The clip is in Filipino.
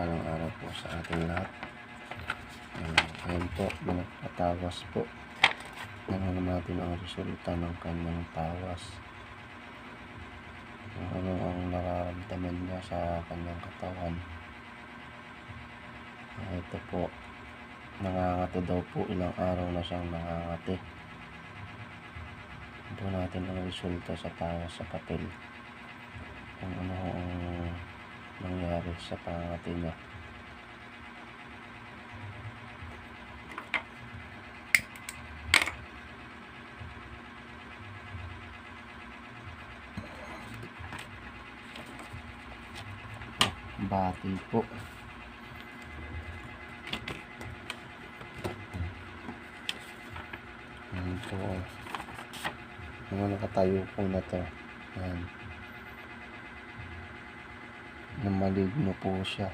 mapagpalang araw po sa ating lahat. Ngayon po, nagpatawas po. Tingnan natin ang resulta ng kanyang tawas. Ano ang nararamdaman niya sa kanyang katawan. Ito po, nangangati daw po, ilang araw na siyang nangangati. Ito natin ang resulta sa tawas sa papel. Kung ano ang nangyari sa pangangati niya. Bati po. Ayan po. Mga nakatayo po na to. Ayan. Namaligno po siya.